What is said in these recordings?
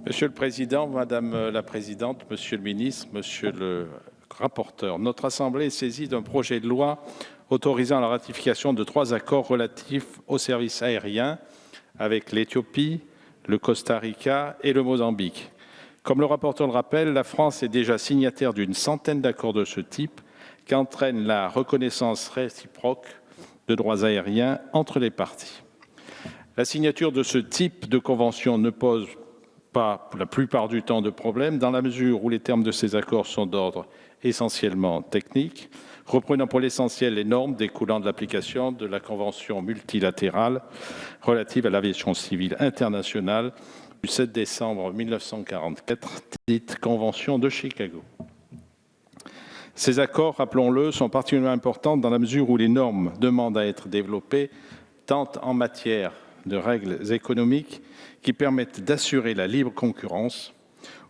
Monsieur le Président, Madame la Présidente, Monsieur le Ministre, Monsieur le rapporteur, notre Assemblée est saisie d'un projet de loi autorisant la ratification de 3 accords relatifs aux services aériens avec l'Éthiopie, le Costa Rica et le Mozambique. Comme le rapporteur le rappelle, la France est déjà signataire d'une centaine d'accords de ce type qui entraînent la reconnaissance réciproque de droits aériens entre les parties. La signature de ce type de convention ne pose pas la plupart du temps de problème, dans la mesure où les termes de ces accords sont d'ordre essentiellement technique, reprenant pour l'essentiel les normes découlant de l'application de la Convention multilatérale relative à l'aviation civile internationale du 7 décembre 1944, dite Convention de Chicago. Ces accords, rappelons-le, sont particulièrement importants dans la mesure où les normes demandent à être développées tant en matière de règles économiques qui permettent d'assurer la libre concurrence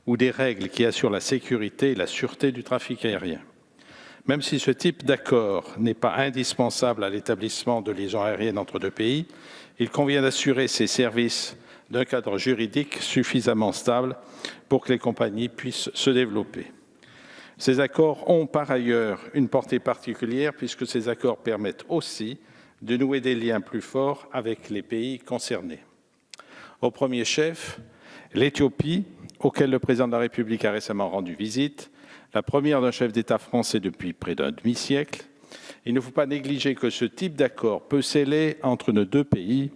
ou des règles qui assurent la sécurité et la sûreté du trafic aérien. Même si ce type d'accord n'est pas indispensable à l'établissement de liaisons aériennes entre deux pays, il convient d'assurer ces services d'un cadre juridique suffisamment stable pour que les compagnies puissent se développer. Ces accords ont par ailleurs une portée particulière puisque ces accords permettent aussi de nouer des liens plus forts avec les pays concernés. Au premier chef, l'Éthiopie, auquel le président de la République a récemment rendu visite, la première d'un chef d'État français depuis près d'un demi-siècle. Il ne faut pas négliger que ce type d'accord peut sceller entre nos deux pays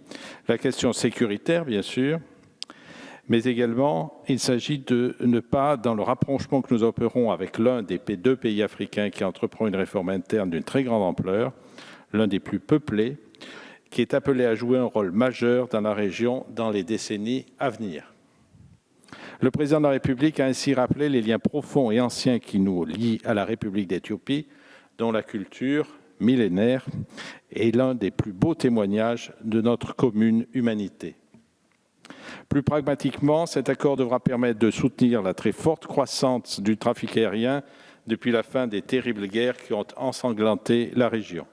la question sécuritaire, bien sûr, mais également il s'agit de ne pas, dans le rapprochement que nous opérons avec l'un des deux pays africains qui entreprend une réforme interne d'une très grande ampleur, l'un des plus peuplés, qui est appelé à jouer un rôle majeur dans la région dans les décennies à venir. Le président de la République a ainsi rappelé les liens profonds et anciens qui nous lient à la République d'Éthiopie, dont la culture millénaire est l'un des plus beaux témoignages de notre commune humanité. Plus pragmatiquement, cet accord devra permettre de soutenir la très forte croissance du trafic aérien depuis la fin des terribles guerres qui ont ensanglanté la région.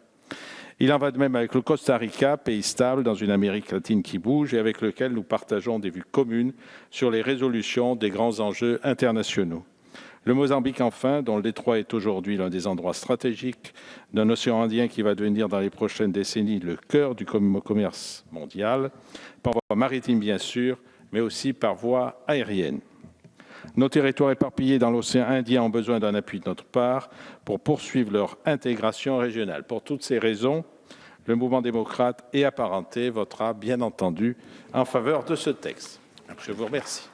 Il en va de même avec le Costa Rica, pays stable dans une Amérique latine qui bouge et avec lequel nous partageons des vues communes sur les résolutions des grands enjeux internationaux. Le Mozambique, enfin, dont le détroit est aujourd'hui l'un des endroits stratégiques d'un océan Indien qui va devenir dans les prochaines décennies le cœur du commerce mondial, par voie maritime bien sûr, mais aussi par voie aérienne. Nos territoires éparpillés dans l'océan Indien ont besoin d'un appui de notre part pour poursuivre leur intégration régionale. Pour toutes ces raisons, le mouvement démocrate et apparenté votera bien entendu en faveur de ce texte. Je vous remercie.